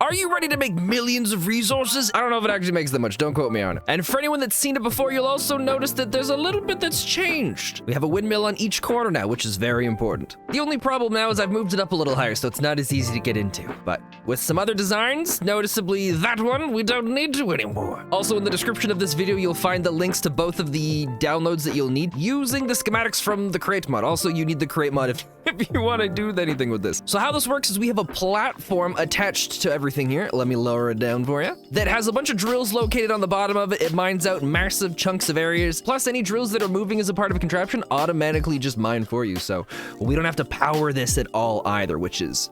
Are you ready to make millions of resources? I don't know if it actually makes that much, don't quote me on it. And for anyone that's seen it before, you'll also notice that there's a little bit that's changed. We have a windmill on each corner now, which is very important. The only problem now is I've moved it up a little higher, so it's not as easy to get into. But with some other designs, noticeably that one, we don't need to anymore. Also in the description of this video, you'll find the links to both of the downloads that you'll need using the schematics from the crate mod. Also, you need the crate mod if you want to do anything with this. So how this works is we have a platform attached to everything here. Let me lower it down for you. That has a bunch of drills located on the bottom of it. It mines out massive chunks of areas. Plus any drills that are moving as a part of a contraption automatically just mine for you. So we don't have to power this at all either, which is...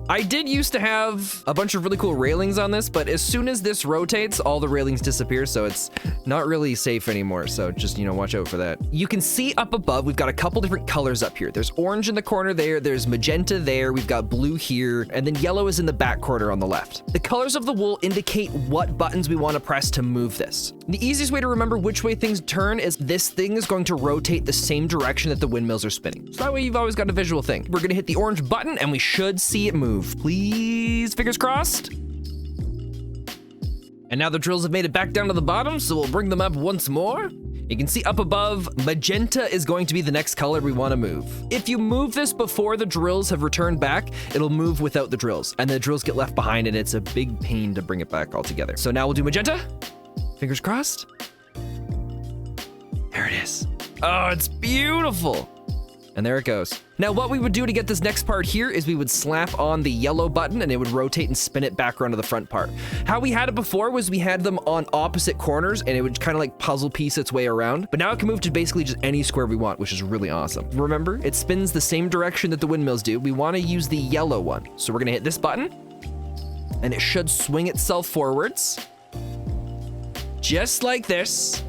I did used to have a bunch of really cool railings on this, but as soon as this rotates, all the railings disappear, so it's not really safe anymore. So just, watch out for that. You can see up above, we've got a couple different colors up here. There's orange in the corner there, there's magenta there, we've got blue here, and then yellow is in the back corner on the left. The colors of the wool indicate what buttons we want to press to move this. The easiest way to remember which way things turn is this thing is going to rotate the same direction that the windmills are spinning. So that way you've always got a visual thing. We're gonna hit the orange button and we should see it move. Please, fingers crossed. And now the drills have made it back down to the bottom, so we'll bring them up once more. You can see up above, magenta is going to be the next color we want to move. If you move this before the drills have returned back, it'll move without the drills, and the drills get left behind, and it's a big pain to bring it back all together. So now we'll do magenta. Fingers crossed. There it is. Oh, it's beautiful. And there it goes. Now what we would do to get this next part here is we would slap on the yellow button and it would rotate and spin it back around to the front part. How we had it before was we had them on opposite corners and it would kind of like puzzle piece its way around. But now it can move to basically just any square we want, which is really awesome. Remember, it spins the same direction that the windmills do. We want to use the yellow one. So we're gonna hit this button and it should swing itself forwards. Just like this.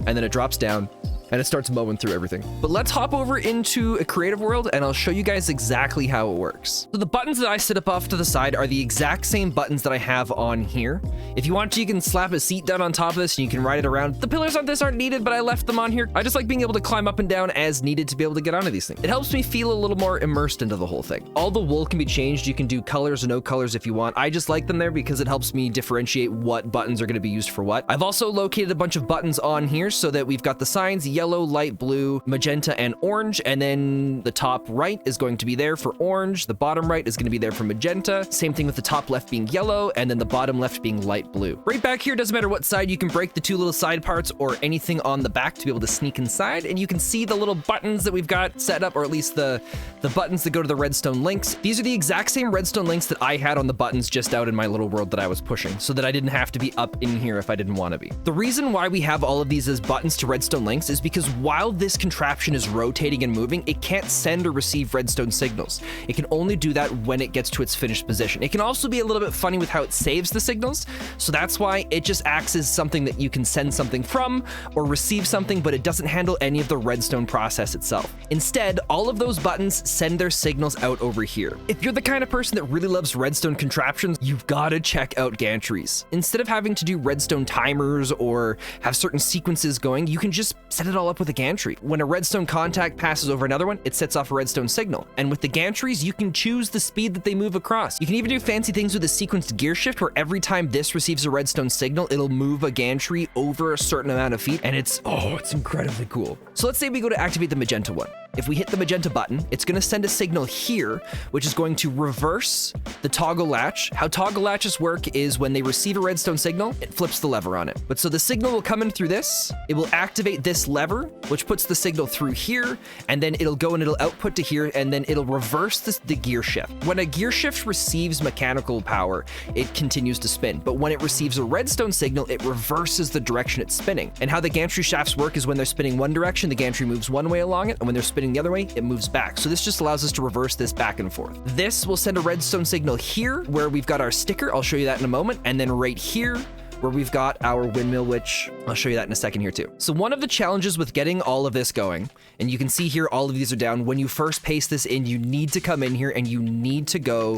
And then it drops down. And it starts mowing through everything. But let's hop over into a creative world and I'll show you guys exactly how it works. So the buttons that I set up off to the side are the exact same buttons that I have on here. If you want to, you can slap a seat down on top of this and you can ride it around. The pillars on this aren't needed, but I left them on here. I just like being able to climb up and down as needed to be able to get onto these things. It helps me feel a little more immersed into the whole thing. All the wool can be changed. You can do colors or no colors if you want. I just like them there because it helps me differentiate what buttons are going to be used for what. I've also located a bunch of buttons on here so that we've got the signs, yellow, light blue, magenta, and orange. And then the top right is going to be there for orange. The bottom right is going to be there for magenta. Same thing with the top left being yellow and then the bottom left being light blue. Right back here, doesn't matter what side, you can break the two little side parts or anything on the back to be able to sneak inside. And you can see the little buttons that we've got set up, or at least the buttons that go to the redstone links. These are the exact same redstone links that I had on the buttons just out in my little world that I was pushing, so that I didn't have to be up in here if I didn't want to be. The reason why we have all of these as buttons to redstone links is because while this contraption is rotating and moving, it can't send or receive redstone signals. It can only do that when it gets to its finished position. It can also be a little bit funny with how it saves the signals, so that's why it just acts as something that you can send something from or receive something, but it doesn't handle any of the redstone process itself. Instead, all of those buttons send their signals out over here. If you're the kind of person that really loves redstone contraptions, you've got to check out gantries. Instead of having to do redstone timers or have certain sequences going, you can just set it all up with a gantry. When a redstone contact passes over another one, it sets off a redstone signal. And with the gantries, you can choose the speed that they move across. You can even do fancy things with a sequenced gear shift where every time this receives a redstone signal, it'll move a gantry over a certain amount of feet, and it's incredibly cool. So let's say we go to activate the magenta one. If we hit the magenta button, it's going to send a signal here, which is going to reverse the toggle latch. How toggle latches work is when they receive a redstone signal, it flips the lever on it. But so the signal will come in through this, it will activate this lever, which puts the signal through here, and then it'll go and it'll output to here, and then it'll reverse the gear shift. When a gear shift receives mechanical power, it continues to spin. But when it receives a redstone signal, it reverses the direction it's spinning. And how the gantry shafts work is when they're spinning one direction, the gantry moves one way along it, and when they're spinning the other way, it moves back. So this just allows us to reverse this back and forth. This will send a redstone signal here where we've got our sticker. I'll show you that in a moment. And then right here where we've got our windmill, which I'll show you that in a second here too. So one of the challenges with getting all of this going, and you can see here, all of these are down. When you first paste this in, you need to come in here and you need to go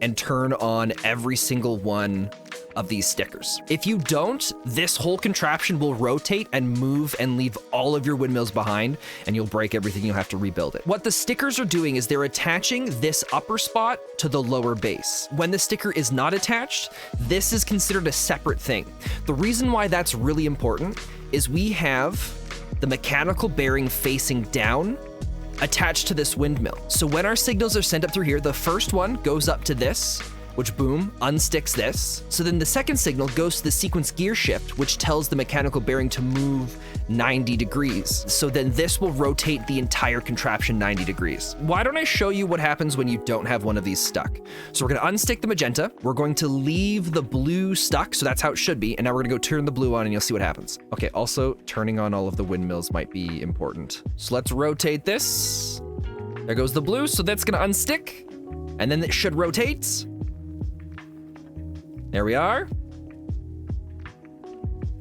and turn on every single one of these stickers. If you don't, this whole contraption will rotate and move and leave all of your windmills behind, and you'll break everything. You'll have to rebuild it. What the stickers are doing is they're attaching this upper spot to the lower base. When the sticker is not attached, this is considered a separate thing. The reason why that's really important is we have the mechanical bearing facing down attached to this windmill. So when our signals are sent up through here, the first one goes up to this, which boom, unsticks this. So then the second signal goes to the sequence gear shift, which tells the mechanical bearing to move 90 degrees. So then this will rotate the entire contraption 90 degrees. Why don't I show you what happens when you don't have one of these stuck? So we're gonna unstick the magenta. We're going to leave the blue stuck, so that's how it should be. And now we're gonna go turn the blue on and you'll see what happens. Okay, also turning on all of the windmills might be important. So let's rotate this. There goes the blue, so that's gonna unstick. And then it should rotate. There we are.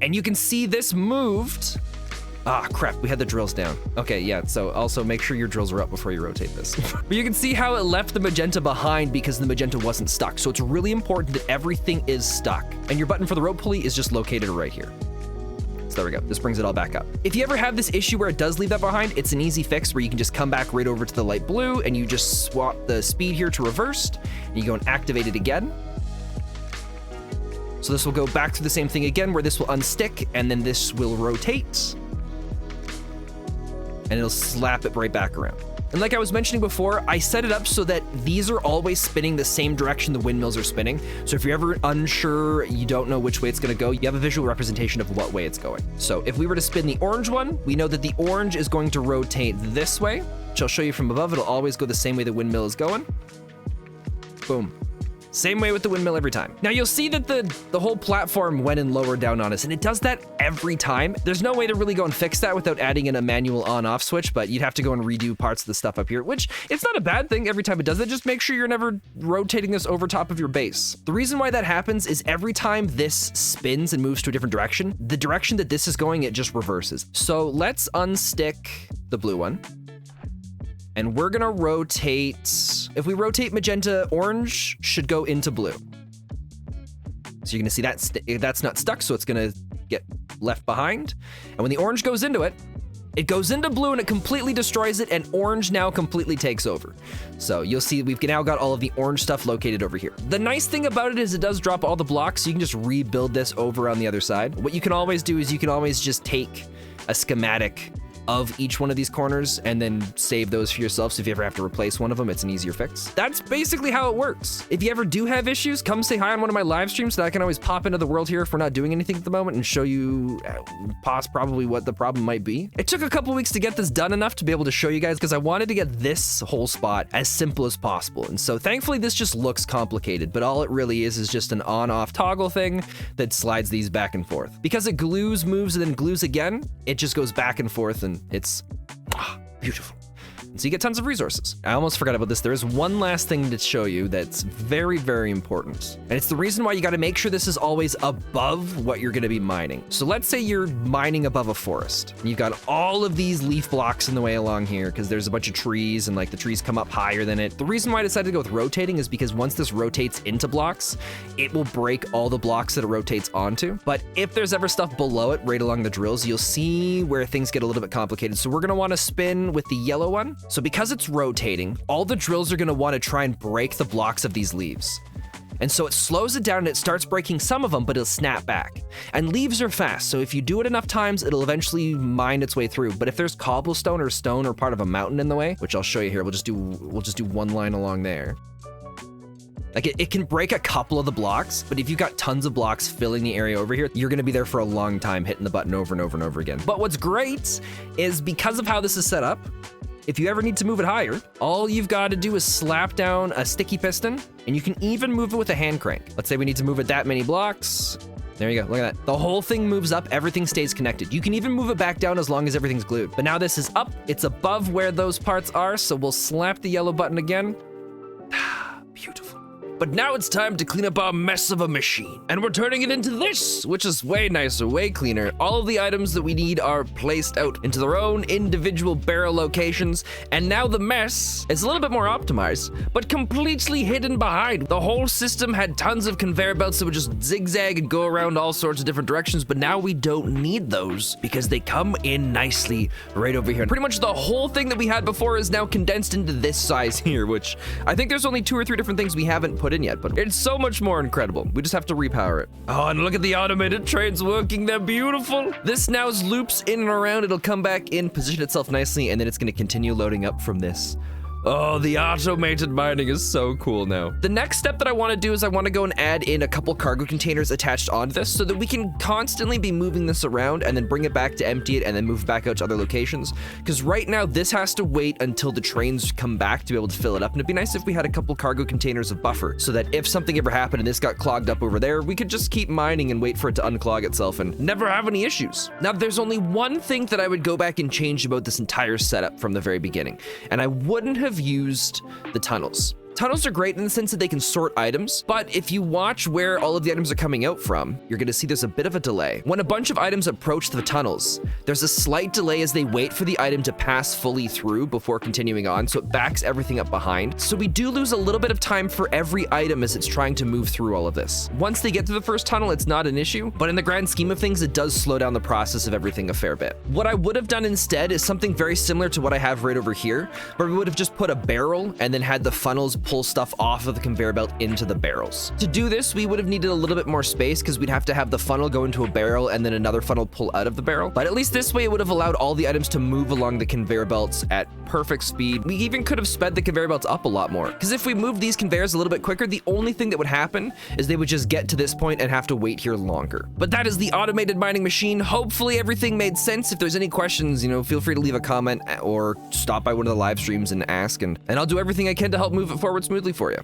And you can see this moved. Ah, crap, we had the drills down. Okay, yeah, so also make sure your drills are up before you rotate this. But you can see how it left the magenta behind because the magenta wasn't stuck. So it's really important that everything is stuck. And your button for the rope pulley is just located right here. So there we go, this brings it all back up. If you ever have this issue where it does leave that behind, it's an easy fix where you can just come back right over to the light blue and you just swap the speed here to reversed, and you go and activate it again. So this will go back to the same thing again, where this will unstick, and then this will rotate, and it'll slap it right back around. And like I was mentioning before, I set it up so that these are always spinning the same direction the windmills are spinning. So if you're ever unsure, you don't know which way it's gonna go, you have a visual representation of what way it's going. So if we were to spin the orange one, we know that the orange is going to rotate this way, which I'll show you from above. It'll always go the same way the windmill is going. Boom. Same way with the windmill every time. Now you'll see that the whole platform went and lowered down on us, and it does that every time. There's no way to really go and fix that without adding in a manual on-off switch, but you'd have to go and redo parts of the stuff up here, which it's not a bad thing every time it does it. Just make sure you're never rotating this over top of your base. The reason why that happens is every time this spins and moves to a different direction, the direction that this is going, it just reverses. So let's unstick the blue one. And we're gonna rotate, if we rotate magenta, orange should go into blue. So you're gonna see that's not stuck, so it's gonna get left behind. And when the orange goes into it, it goes into blue and it completely destroys it, and orange now completely takes over. So you'll see we've now got all of the orange stuff located over here. The nice thing about it is it does drop all the blocks, so you can just rebuild this over on the other side. What you can always do is you can always just take a schematic of each one of these corners and then save those for yourself. So if you ever have to replace one of them, it's an easier fix. That's basically how it works. If you ever do have issues, come say hi on one of my live streams so that I can always pop into the world here if we're not doing anything at the moment and show you probably what the problem might be. It took a couple weeks to get this done enough to be able to show you guys because I wanted to get this whole spot as simple as possible. And so thankfully this just looks complicated, but all it really is just an on-off toggle thing that slides these back and forth. Because it glues, moves, and then glues again, it just goes back and forth, and it's beautiful. So you get tons of resources. I almost forgot about this. There is one last thing to show you that's very, very important. And it's the reason why you got to make sure this is always above what you're going to be mining. So let's say you're mining above a forest. And you've got all of these leaf blocks in the way along here because there's a bunch of trees and like the trees come up higher than it. The reason why I decided to go with rotating is because once this rotates into blocks, it will break all the blocks that it rotates onto. But if there's ever stuff below it, right along the drills, you'll see where things get a little bit complicated. So we're going to want to spin with the yellow one. So because it's rotating, all the drills are gonna wanna try and break the blocks of these leaves. And so it slows it down and it starts breaking some of them, but it'll snap back. And leaves are fast, so if you do it enough times, it'll eventually mine its way through. But if there's cobblestone or stone or part of a mountain in the way, which I'll show you here, we'll just do one line along there. Like it can break a couple of the blocks, but if you've got tons of blocks filling the area over here, you're gonna be there for a long time hitting the button over and over and over again. But what's great is because of how this is set up, if you ever need to move it higher, all you've got to do is slap down a sticky piston, and you can even move it with a hand crank. Let's say we need to move it that many blocks. There you go, look at that. The whole thing moves up, everything stays connected. You can even move it back down as long as everything's glued. But now this is up, it's above where those parts are, so we'll slap the yellow button again. Beautiful. But now it's time to clean up our mess of a machine. And we're turning it into this, which is way nicer, way cleaner. All of the items that we need are placed out into their own individual barrel locations. And now the mess is a little bit more optimized, but completely hidden behind. The whole system had tons of conveyor belts that would just zigzag and go around all sorts of different directions, but now we don't need those because they come in nicely right over here. Pretty much the whole thing that we had before is now condensed into this size here, which I think there's only 2 or 3 different things we haven't put in yet, but it's so much more incredible. We just have to repower it. Oh, and look at the automated trains working. They're beautiful. This now loops in and around. It'll come back in, position itself nicely, and then it's going to continue loading up from this. Oh, the automated mining is so cool now. The next step that I want to do is I want to go and add in a couple cargo containers attached onto this so that we can constantly be moving this around and then bring it back to empty it and then move back out to other locations. Because right now this has to wait until the trains come back to be able to fill it up. And it'd be nice if we had a couple cargo containers of buffer so that if something ever happened and this got clogged up over there, we could just keep mining and wait for it to unclog itself and never have any issues. Now, there's only one thing that I would go back and change about this entire setup from the very beginning, and I wouldn't have used the tunnels. Tunnels are great in the sense that they can sort items, but if you watch where all of the items are coming out from, you're gonna see there's a bit of a delay. When a bunch of items approach the tunnels, there's a slight delay as they wait for the item to pass fully through before continuing on, so it backs everything up behind. So we do lose a little bit of time for every item as it's trying to move through all of this. Once they get through the first tunnel, it's not an issue, but in the grand scheme of things, it does slow down the process of everything a fair bit. What I would have done instead is something very similar to what I have right over here, where we would have just put a barrel and then had the funnels pull stuff off of the conveyor belt into the barrels. To do this, we would have needed a little bit more space because we'd have to have the funnel go into a barrel and then another funnel pull out of the barrel. But at least this way, it would have allowed all the items to move along the conveyor belts at perfect speed. We even could have sped the conveyor belts up a lot more, because if we moved these conveyors a little bit quicker, the only thing that would happen is they would just get to this point and have to wait here longer. But that is the automated mining machine. Hopefully everything made sense. If there's any questions, feel free to leave a comment or stop by one of the live streams and ask, and I'll do everything I can to help move it forward smoothly for you.